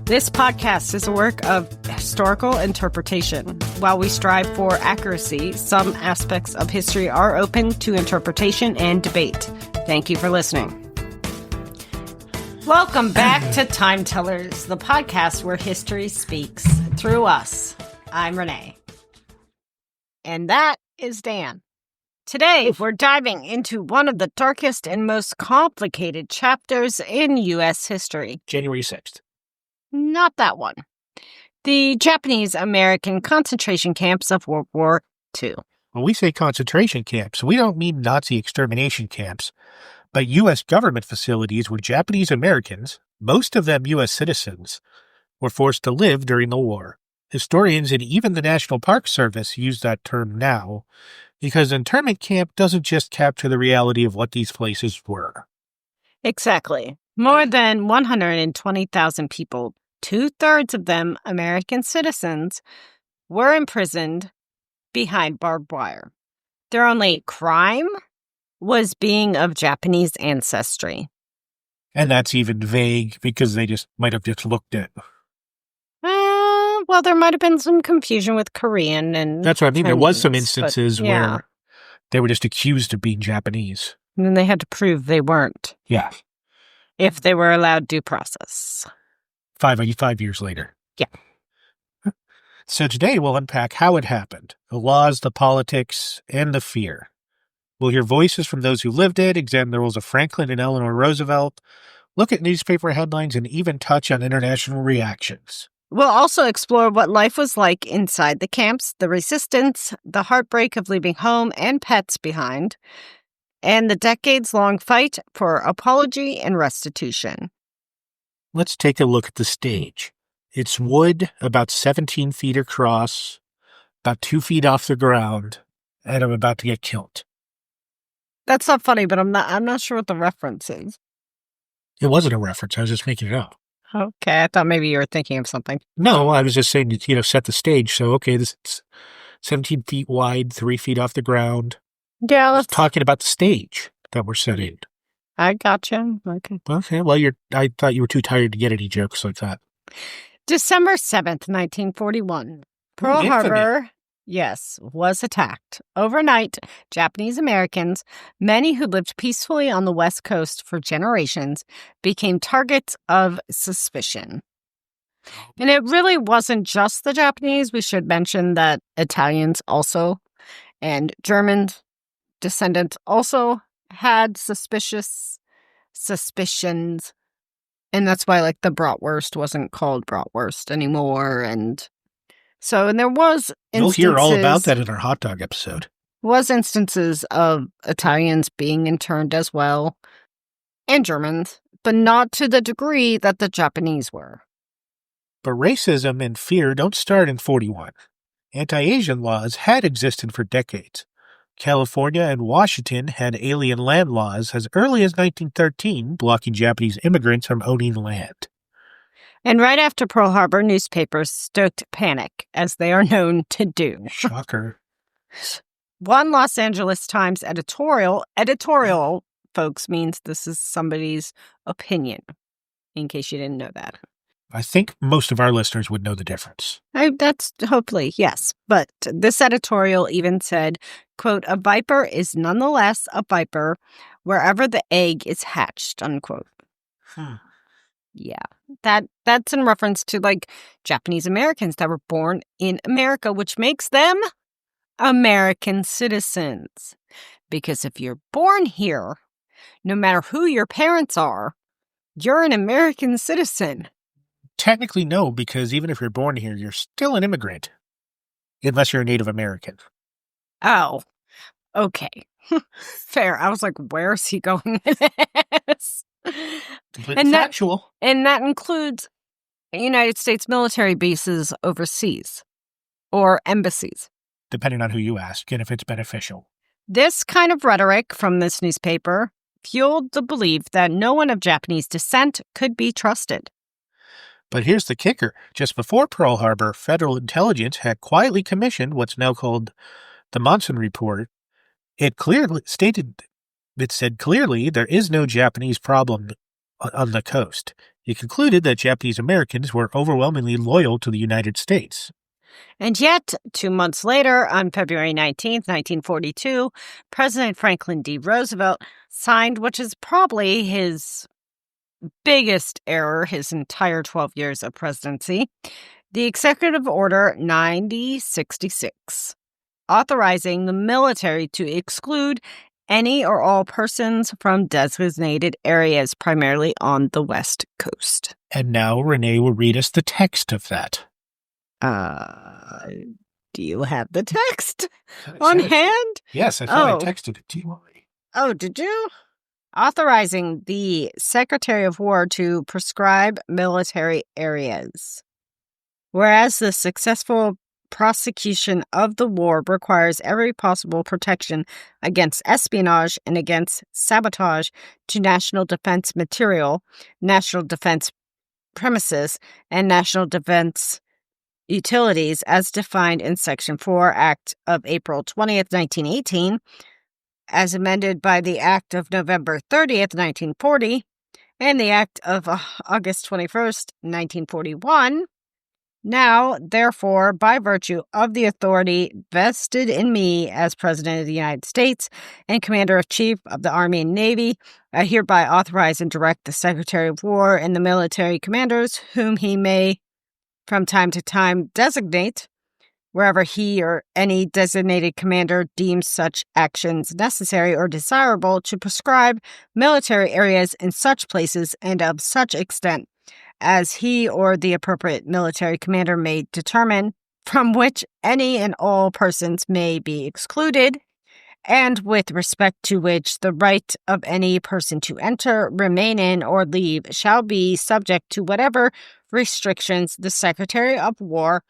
This podcast is a work of historical interpretation. While we strive for accuracy, some aspects of history are open to interpretation and debate. Thank you for listening. Welcome back to Time Tellers, the podcast where history speaks through us. I'm Renee. And that is Dan. Today, we're diving into one of the darkest and most complicated chapters in U.S. history. January 6th. Not that one. The Japanese-American concentration camps of World War II. When we say concentration camps, we don't mean Nazi extermination camps, but U.S. government facilities where Japanese Americans, most of them U.S. citizens, were forced to live during the war. Historians and even the National Park Service use that term now, because internment camp doesn't just capture the reality of what these places were. Exactly. More than 120,000 people, 2/3 of them American citizens, were imprisoned behind barbed wire. Their only crime was being of Japanese ancestry. And that's even vague because they just might have just looked at. Well, there might have been some confusion with Korean and That's what I mean. Chinese, There was some instances yeah. where they were just accused of being Japanese. And then they had to prove they weren't. Yeah. If they were allowed due process. 5 years later. Yeah. So today we'll unpack how it happened, the laws, the politics, and the fear. We'll hear voices from those who lived it, examine the roles of Franklin and Eleanor Roosevelt, look at newspaper headlines, and even touch on international reactions. We'll also explore what life was like inside the camps, the resistance, the heartbreak of leaving home and pets behind, and the decades-long fight for apology and restitution. Let's take a look at the stage. It's wood, about 17 feet across, about 2 feet off the ground, and I'm about to get killed. That's not funny, but I'm not sure what the reference is. It wasn't a reference. I was just making it up. Okay, I thought maybe you were thinking of something. No, I was just saying, set the stage. So, okay, this is 17 feet wide, 3 feet off the ground. Yeah, let's Talking about the stage that we're setting. I gotcha. Okay. Okay, well, I thought you were too tired to get any jokes like that. December 7th, 1941. Pearl Infamy. Harbor, yes, was attacked. Overnight, Japanese Americans, many who lived peacefully on the West Coast for generations, became targets of suspicion. And it really wasn't just the Japanese. We should mention that Italians also and German descendants also had suspicions. And that's why, the bratwurst wasn't called bratwurst anymore. And there was instances... You'll hear all about that in our hot dog episode. Was instances of Italians being interned as well, and Germans, but not to the degree that the Japanese were. But racism and fear don't start in 41. Anti-Asian laws had existed for decades. California and Washington had alien land laws as early as 1913, blocking Japanese immigrants from owning land. And right after Pearl Harbor, newspapers stoked panic, as they are known to do. Shocker. One Los Angeles Times editorial, folks, means this is somebody's opinion, in case you didn't know that. I think most of our listeners would know the difference. That's hopefully, yes. But this editorial even said, quote, "A viper is nonetheless a viper wherever the egg is hatched," unquote. Yeah, that's in reference to Japanese Americans that were born in America, which makes them American citizens. Because if you're born here, no matter who your parents are, you're an American citizen. Technically, no, because even if you're born here, you're still an immigrant. Unless you're a Native American. Oh, okay. Fair. I was like, where's he going with this? But it's factual. And that includes United States military bases overseas or embassies. Depending on who you ask and if it's beneficial. This kind of rhetoric from this newspaper fueled the belief that no one of Japanese descent could be trusted. But here's the kicker. Just before Pearl Harbor, federal intelligence had quietly commissioned what's now called the Manzanar Report. It said clearly there is no Japanese problem on the coast. It concluded that Japanese Americans were overwhelmingly loyal to the United States. And yet, 2 months later, on February 19th, 1942, President Franklin D. Roosevelt signed, which is probably his biggest error his entire 12 years of presidency, the Executive Order 9066, authorizing the military to exclude any or all persons from designated areas, primarily on the West Coast. And now Renee will read us the text of that. Do you have the text on hand? Yes, I thought I texted it to you already. Oh, did you? Authorizing the Secretary of War to prescribe military areas. Whereas the successful prosecution of the war requires every possible protection against espionage and against sabotage to national defense material, national defense premises, and national defense utilities as defined in Section 4 Act of April 20th, 1918, as amended by the Act of November 30th, 1940, and the Act of August 21st, 1941. Now, therefore, by virtue of the authority vested in me as President of the United States and Commander-in-Chief of the Army and Navy, I hereby authorize and direct the Secretary of War and the military commanders whom he may from time to time designate, wherever he or any designated commander deems such actions necessary or desirable, to prescribe military areas in such places and of such extent as he or the appropriate military commander may determine, from which any and all persons may be excluded, and with respect to which the right of any person to enter, remain in, or leave shall be subject to whatever restrictions the Secretary of War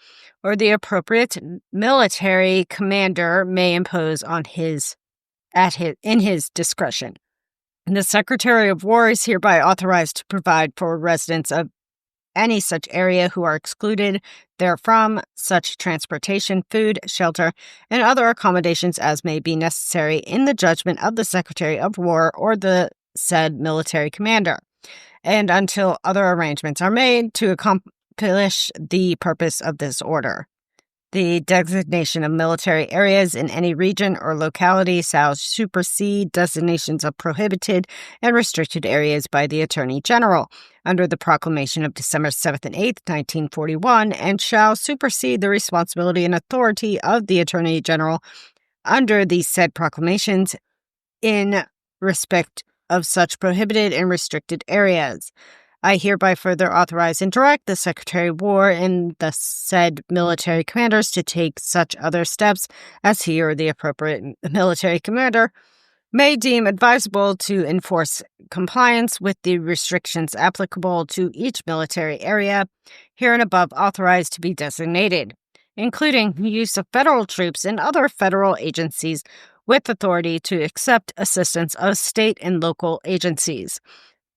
or the appropriate military commander may impose on in his discretion. The Secretary of War is hereby authorized to provide for residents of any such area who are excluded therefrom such transportation, food, shelter, and other accommodations as may be necessary in the judgment of the Secretary of War or the said military commander, and until other arrangements are made to accomplish the purpose of this order. The designation of military areas in any region or locality shall supersede designations of prohibited and restricted areas by the Attorney General under the proclamation of December 7th and 8th, 1941, and shall supersede the responsibility and authority of the Attorney General under the said proclamations in respect of such prohibited and restricted areas. I hereby further authorize and direct the Secretary of War and the said military commanders to take such other steps as he or the appropriate military commander may deem advisable to enforce compliance with the restrictions applicable to each military area here and above authorized to be designated, including the use of federal troops and other federal agencies with authority to accept assistance of state and local agencies.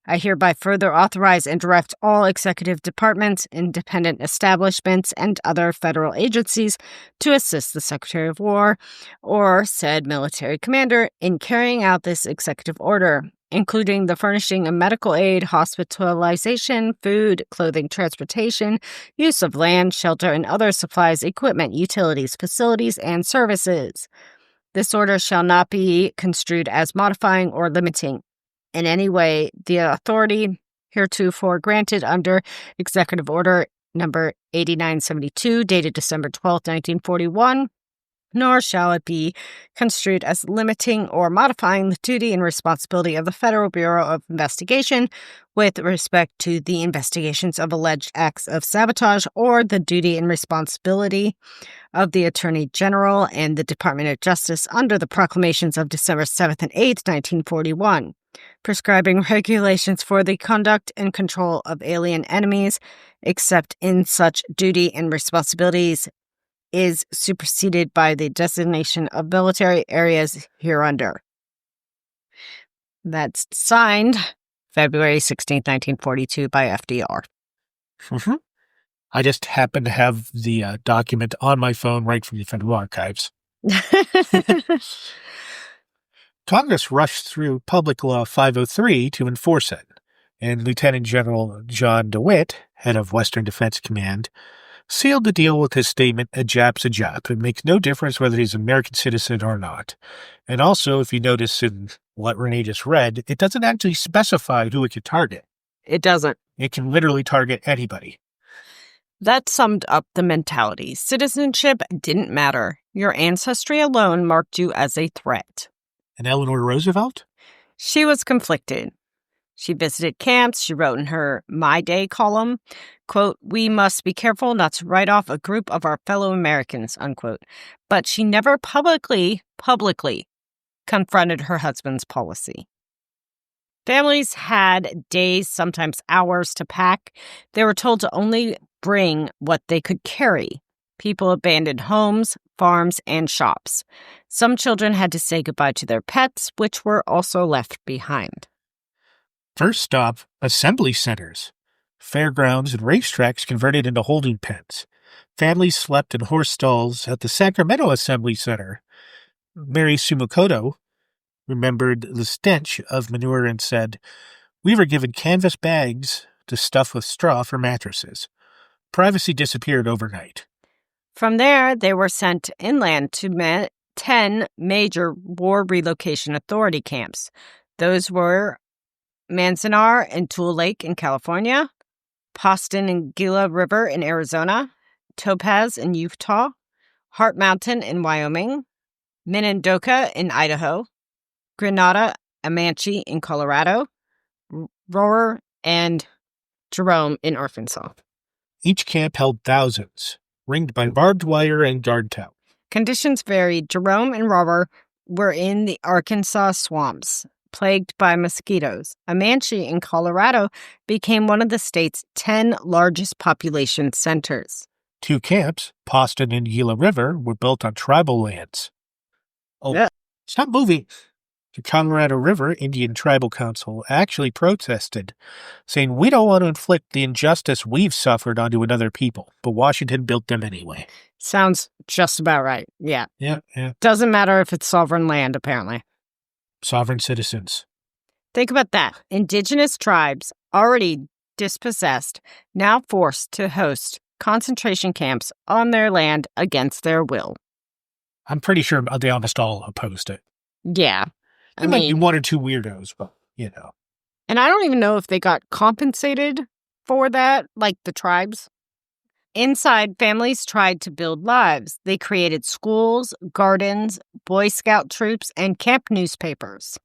I hereby further authorize and direct all executive departments, independent establishments, and other federal agencies to assist the Secretary of War or said military commander in carrying out this executive order, including the furnishing of medical aid, hospitalization, food, clothing, transportation, use of land, shelter, and other supplies, equipment, utilities, facilities, and services. This order shall not be construed as modifying or limiting in any way the authority heretofore granted under Executive Order Number 8972, dated December 12, 1941, nor shall it be construed as limiting or modifying the duty and responsibility of the Federal Bureau of Investigation with respect to the investigations of alleged acts of sabotage, or the duty and responsibility of the Attorney General and the Department of Justice under the proclamations of December 7th and 8th, 1941. Prescribing regulations for the conduct and control of alien enemies, except in such duty and responsibilities, is superseded by the designation of military areas hereunder. That's signed February 16, 1942 by FDR. Mm-hmm. I just happen to have the document on my phone right from the Federal Archives. Congress rushed through Public Law 503 to enforce it. And Lieutenant General John DeWitt, head of Western Defense Command, sealed the deal with his statement, "A Jap's a Jap. It makes no difference whether he's an American citizen or not." And also, if you notice in what Renee just read, it doesn't actually specify who it could target. It doesn't. It can literally target anybody. That summed up the mentality. Citizenship didn't matter. Your ancestry alone marked you as a threat. And Eleanor Roosevelt? She was conflicted. She visited camps. She wrote in her My Day column, quote, "We must be careful not to write off a group of our fellow Americans," unquote. But she never publicly confronted her husband's policy. Families had days, sometimes hours to pack. They were told to only bring what they could carry. People abandoned homes, farms, and shops. Some children had to say goodbye to their pets, which were also left behind. First stop, assembly centers. Fairgrounds and racetracks converted into holding pens. Families slept in horse stalls at the Sacramento Assembly Center. Mary Sumokoto remembered the stench of manure and said, "We were given canvas bags to stuff with straw for mattresses. Privacy disappeared overnight." From there, they were sent inland to 10 major War Relocation Authority camps. Those were Manzanar and Tule Lake in California, Poston and Gila River in Arizona, Topaz in Utah, Heart Mountain in Wyoming, Minidoka in Idaho, Grenada, Amanche in Colorado, Rohr, and Jerome in Arkansas. Each camp held thousands, ringed by barbed wire and guard tower. Conditions varied. Jerome and Rohr were in the Arkansas swamps, plagued by mosquitoes. Amanche in Colorado became one of the state's 10 largest population centers. 2 camps, Poston and Gila River, were built on tribal lands. Oh, yeah. Stop moving. The Colorado River Indian Tribal Council actually protested, saying, "We don't want to inflict the injustice we've suffered onto another people, but Washington built them anyway." Sounds just about right. Yeah. Yeah. Doesn't matter if it's sovereign land, apparently. Sovereign citizens. Think about that. Indigenous tribes, already dispossessed, now forced to host concentration camps on their land against their will. I'm pretty sure they almost all opposed it. Yeah. There might be 1 or 2 weirdos, but, you know. And I don't even know if they got compensated for that, like the tribes. Inside, families tried to build lives. They created schools, gardens, Boy Scout troops, and camp newspapers.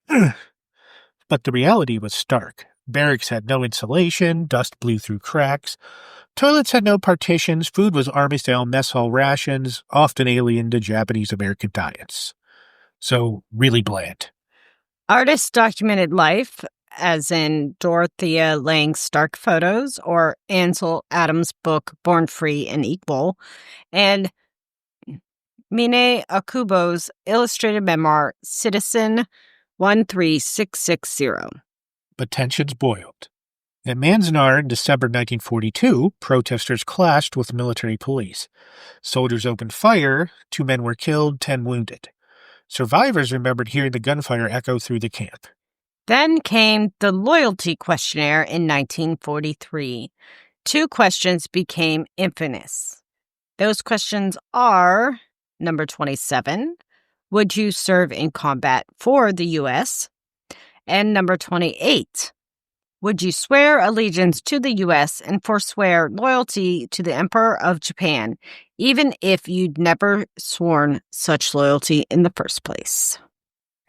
But the reality was stark. Barracks had no insulation, dust blew through cracks. Toilets had no partitions, food was army-style mess hall rations, often alien to Japanese-American diets. So, really bland. Artists documented life, as in Dorothea Lange's Stark photos or Ansel Adams' book Born Free and Equal, and Mine Okubo's illustrated memoir Citizen 13660. But tensions boiled. At Manzanar in December 1942, protesters clashed with military police. Soldiers opened fire, 2 men were killed, 10 wounded. Survivors remembered hearing the gunfire echo through the camp. Then came the loyalty questionnaire in 1943. 2 questions became infamous. Those questions are, number 27, would you serve in combat for the U.S.? And number 28, would you swear allegiance to the U.S. and forswear loyalty to the Emperor of Japan, even if you'd never sworn such loyalty in the first place?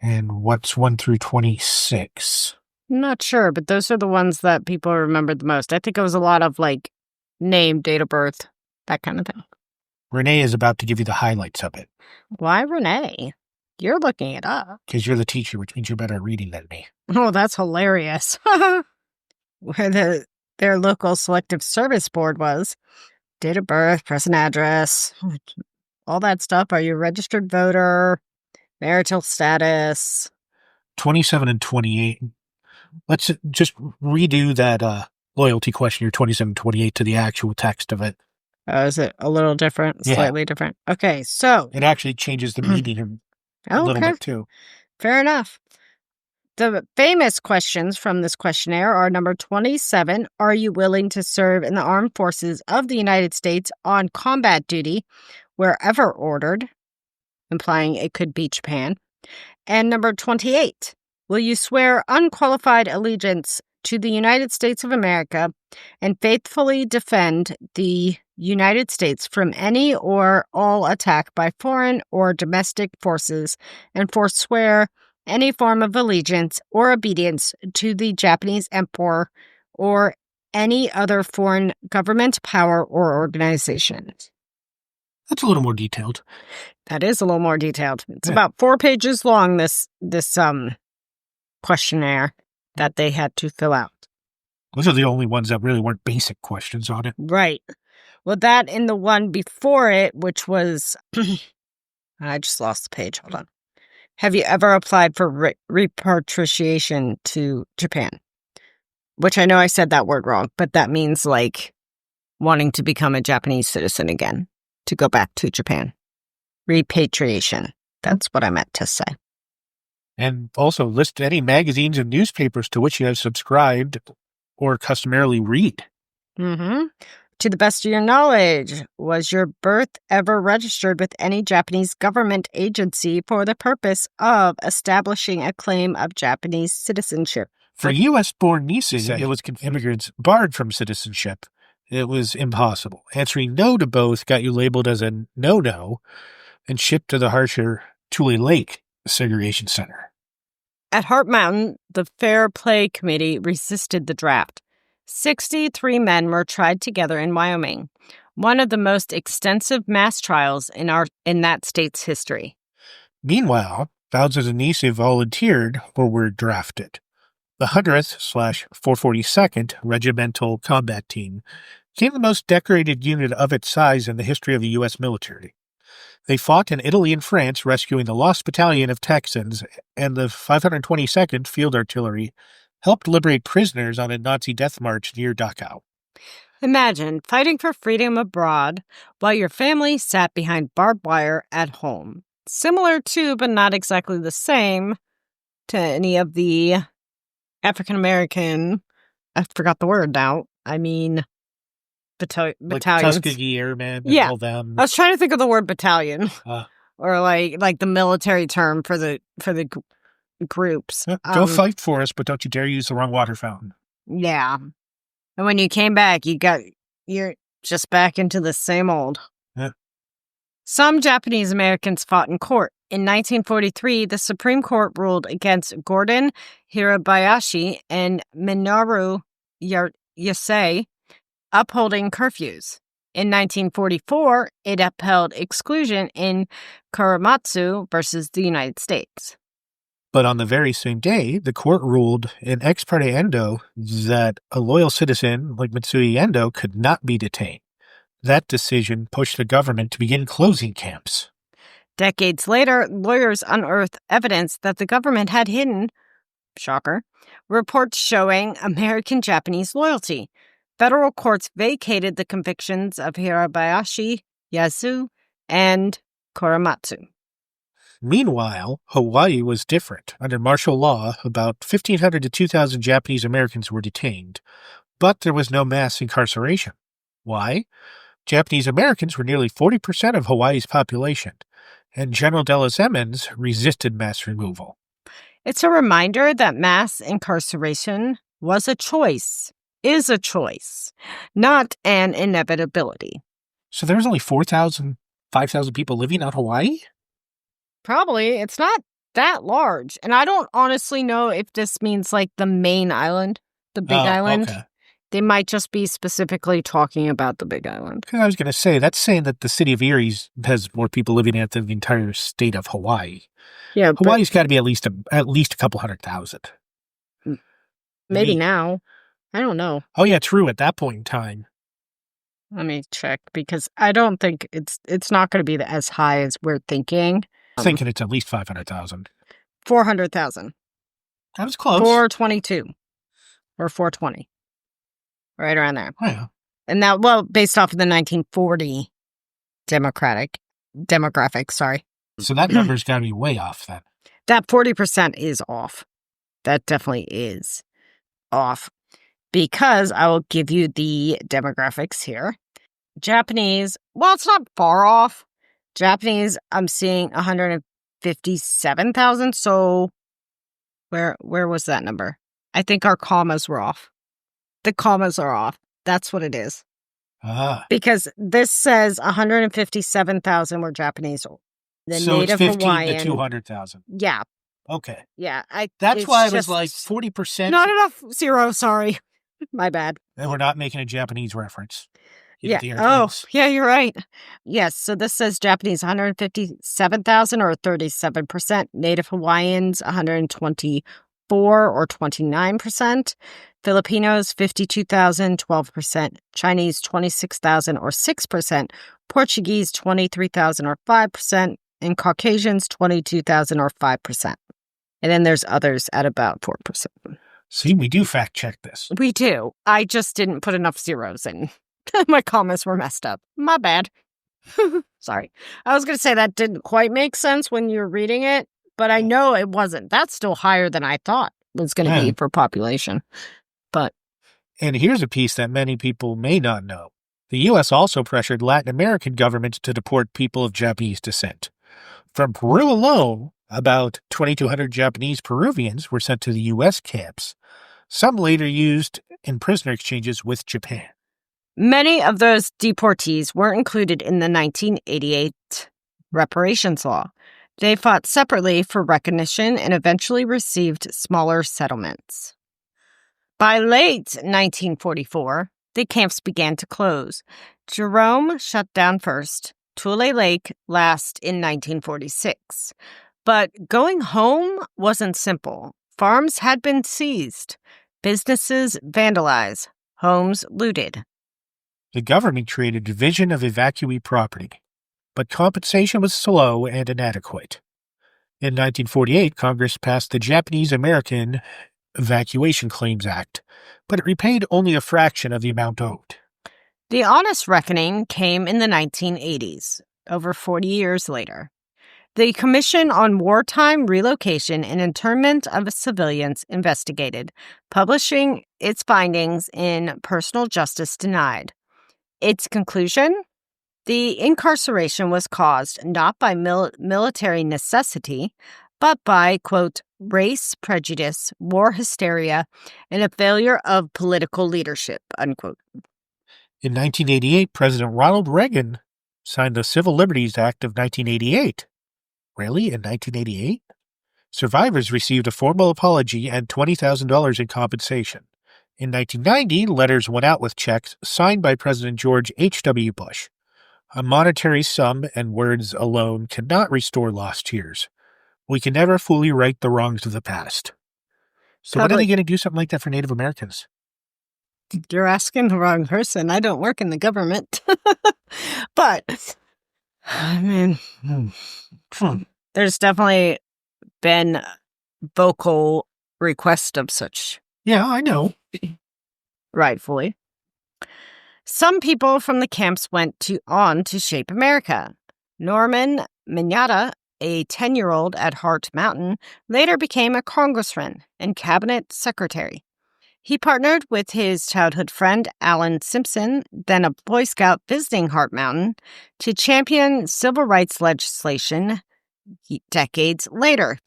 And what's 1 through 26? Not sure, but those are the ones that people remembered the most. I think it was a lot of, like, name, date of birth, that kind of thing. Renee is about to give you the highlights of it. Why Renee? You're looking it up. Because you're the teacher, which means you're better at reading than me. Oh, that's hilarious. Where their local selective service board was. Date of birth, present address, all that stuff. Are you a registered voter? Marital status. 27 and 28. Let's just redo that loyalty questionnaire 27 and 28 to the actual text of it. Is it a little different? Yeah. Slightly different? Okay, so. It actually changes the meaning a little bit, too. Fair enough. The famous questions from this questionnaire are number 27, are you willing to serve in the armed forces of the United States on combat duty wherever ordered, implying it could be Japan. And number 28, will you swear unqualified allegiance to the United States of America and faithfully defend the United States from any or all attack by foreign or domestic forces and forswear any form of allegiance or obedience to the Japanese emperor or any other foreign government, power, or organization? That's a little more detailed. That is a little more detailed. It's about 4 pages long, this questionnaire that they had to fill out. Those are the only ones that really weren't basic questions on it. Right. Well, that and the one before it, which was... I just lost the page. Hold on. Have you ever applied for repatriation to Japan? Which I know I said that word wrong, but that means like wanting to become a Japanese citizen again, to go back to Japan. Repatriation. That's what I meant to say. And also list any magazines and newspapers to which you have subscribed or customarily read. Mm-hmm. To the best of your knowledge, was your birth ever registered with any Japanese government agency for the purpose of establishing a claim of Japanese citizenship? For U.S.-born nieces, it was immigrants barred from citizenship. It was impossible. Answering no to both got you labeled as a no-no and shipped to the harsher Tule Lake segregation center. At Heart Mountain, the Fair Play Committee resisted the draft. 63 men were tried together in Wyoming, one of the most extensive mass trials in that state's history. Meanwhile, thousands of Nisi volunteered or were drafted. The 100th/442nd Regimental Combat Team became the most decorated unit of its size in the history of the U.S. military. They fought in Italy and France, rescuing the lost battalion of Texans, and the 522nd Field Artillery helped liberate prisoners on a Nazi death march near Dachau. Imagine fighting for freedom abroad while your family sat behind barbed wire at home. Similar to, but not exactly the same, to any of the African-American, I forgot the word now, I mean, battalions. Like Tuskegee Airmen and all them. I was trying to think of the word battalion. Or like the military term for the groups. Go fight for us, but don't you dare use the wrong water fountain. Yeah. And when you came back, you're just back into the same old. Yeah. Some Japanese Americans fought in court. In 1943, the Supreme Court ruled against Gordon Hirabayashi and Minoru Yasei, upholding curfews. In 1944, it upheld exclusion in Korematsu versus the United States. But on the very same day, the court ruled in ex parte endo that a loyal citizen like Mitsui Endo could not be detained. That decision pushed the government to begin closing camps. Decades later, lawyers unearthed evidence that the government had hidden, shocker, reports showing American-Japanese loyalty. Federal courts vacated the convictions of Hirabayashi, Yasu, and Korematsu. Meanwhile, Hawaii was different. Under martial law, about 1,500 to 2,000 Japanese Americans were detained, but there was no mass incarceration. Why? Japanese Americans were nearly 40% of Hawaii's population, and General Dallas Emmons resisted mass removal. It's a reminder that mass incarceration was a choice, is a choice, not an inevitability. So there was only 4,000, 5,000 people living on Hawaii? Probably. It's not that large. And I don't honestly know if this means like the main island, the big island. Okay. They might just be specifically talking about the big island. I was going to say, that's saying that the city of Erie has more people living in it than the entire state of Hawaii. Yeah, Hawaii's got to be at least a couple 100,000. Maybe now. I don't know. Oh yeah, true. At that point in time. Let me check, because I don't think it's not going to be as high as we're thinking. I'm thinking it's at least 500,000. 400,000. That was close. 422 or 420. Right around there. Oh, yeah. And that, well, based off of the 1940 demographic, sorry. So that number's got to be way off then. That 40% is off. that definitely is off. Because I will give you the demographics here. Japanese, well, it's not far off. Japanese, I'm seeing 157,000. So where was that number? I think our commas were off. The commas are off. That's what it is. Because this says 157,000 were Japanese. The so native it's 15 Hawaiian, to 200,000. Yeah. Okay. Yeah. That's why it was like 40%. Not enough zero, sorry. My bad. And we're not making a Japanese reference. Yeah. Oh, yeah, you're right. Yes. So this says Japanese 157,000 or 37%. Native Hawaiians 124 or 29%. Filipinos 52,000, 12%. Chinese 26,000 or 6%. Portuguese 23,000 or 5%. And Caucasians 22,000 or 5%. And then there's others at about 4%. See, we do fact check this. We do. I just didn't put enough zeros in. My comments were messed up. My bad. Sorry. I was going to say that didn't quite make sense when you were reading it, but I know it wasn't. That's still higher than I thought it was going to be for population. And here's a piece that many people may not know. The U.S. also pressured Latin American governments to deport people of Japanese descent. From Peru alone, about 2,200 Japanese Peruvians were sent to the U.S. camps. Some later used in prisoner exchanges with Japan. Many of those deportees weren't included in the 1988 reparations law. They fought separately for recognition and eventually received smaller settlements. By late 1944, the camps began to close. Jerome shut down first. Tule Lake last in 1946. But going home wasn't simple. Farms had been seized, businesses vandalized, homes looted. The government created a division of evacuee property, but compensation was slow and inadequate. In 1948, Congress passed the Japanese American Evacuation Claims Act, but it repaid only a fraction of the amount owed. The honest reckoning came in the 1980s, over 40 years later. The Commission on Wartime Relocation and Internment of Civilians investigated, publishing its findings in Personal Justice Denied. Its conclusion? The incarceration was caused not by military necessity, but by, quote, race prejudice, war hysteria, and a failure of political leadership, unquote. In 1988, President Ronald Reagan signed the Civil Liberties Act of 1988. Really? In 1988? Survivors received a formal apology and $20,000 in compensation. In 1990, letters went out with checks signed by President George H.W. Bush. A monetary sum and words alone cannot restore lost years. We can never fully right the wrongs of the past. So when are they going to do something like that for Native Americans? You're asking the wrong person. I don't work in the government. But, I mean, there's definitely been vocal request of such. Yeah, I know. Rightfully. Some people from the camps went on to shape America. Norman Mineta, a 10-year-old at Hart Mountain, later became a congressman and cabinet secretary. He partnered with his childhood friend Alan Simpson, then a Boy Scout visiting Hart Mountain, to champion civil rights legislation decades later.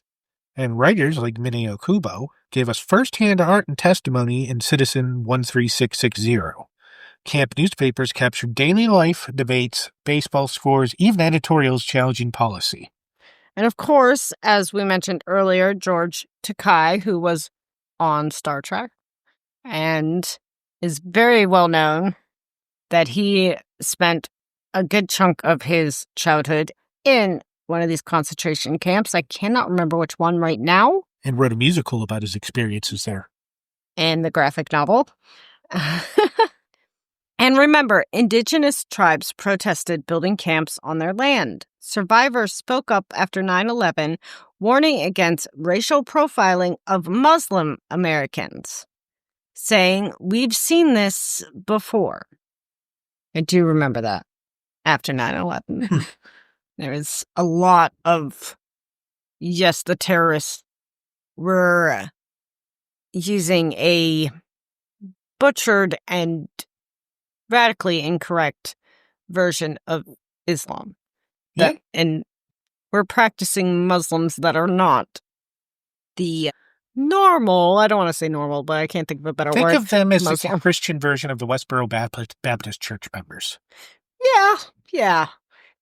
And writers like Mineo Kubo gave us first-hand art and testimony in Citizen 13660. Camp newspapers captured daily life, debates, baseball scores, even editorials challenging policy. And of course, as we mentioned earlier, George Takei, who was on Star Trek, and is very well known that he spent a good chunk of his childhood in one of these concentration camps. I cannot remember which one right now. And wrote a musical about his experiences there. And the graphic novel. And remember, indigenous tribes protested building camps on their land. Survivors spoke up after 9/11, warning against racial profiling of Muslim Americans, saying, "We've seen this before." I do remember that after 9/11. There was a lot of, yes, the terrorists were using a butchered and radically incorrect version of Islam. And we're practicing Muslims that are not the normal, I don't want to say normal, but I can't think of a better word. Think of them as Muslim. the Christian version of the Westboro Baptist Church members. Yeah.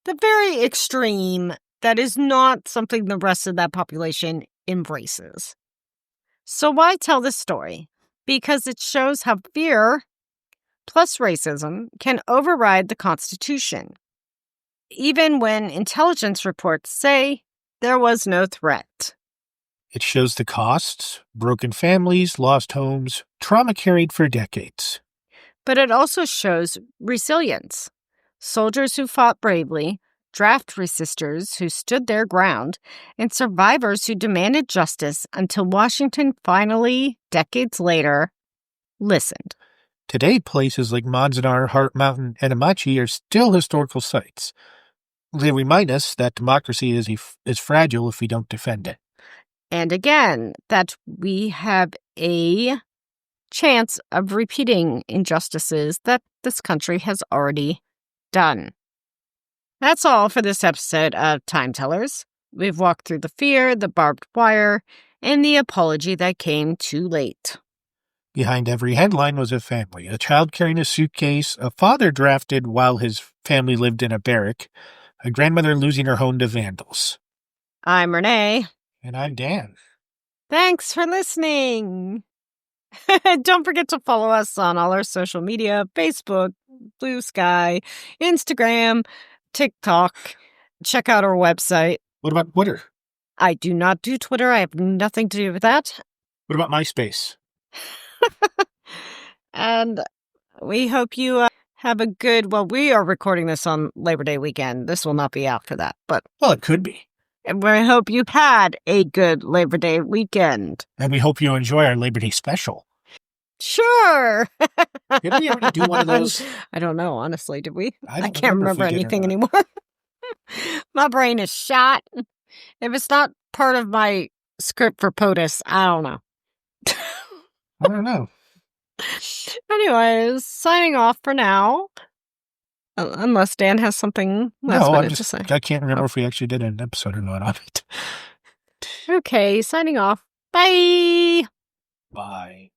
The very extreme, that is not something the rest of that population embraces. So why tell this story? Because it shows how fear plus racism can override the Constitution, even when intelligence reports say there was no threat. It shows the costs, broken families, lost homes, trauma carried for decades. But it also shows resilience. Soldiers who fought bravely, draft resistors who stood their ground, and survivors who demanded justice until Washington finally, decades later, listened. Today, places like Manzanar, Heart Mountain, and Amachi are still historical sites. They remind us that democracy is fragile if we don't defend it. And again, that we have a chance of repeating injustices that this country has already done. That's all for this episode of Time Tellers. We've walked through the fear, the barbed wire, and the apology that came too late. Behind every headline was a family, a child carrying a suitcase, a father drafted while his family lived in a barrack, a grandmother losing her home to vandals. I'm Renee. And I'm Dan. Thanks for listening. Don't forget to follow us on all our social media, Facebook, Blue Sky, Instagram, TikTok. Check out our website. What about Twitter? I do not do Twitter. I have nothing to do with that. What about MySpace? And we hope you have a good, well, we are recording this on Labor Day weekend. This will not be out for that, but... Well, it could be. And we hope you had a good Labor Day weekend. And we hope you enjoy our Labor Day special. Sure. Did we ever do one of those? I don't know, honestly. Did we? I can't remember anything anymore. My brain is shot. If it's not part of my script for POTUS, I don't know. I don't know. Anyways, signing off for now. Unless Dan has something last minute to say. I can't remember if we actually did an episode or not on it. Okay, signing off. Bye. Bye.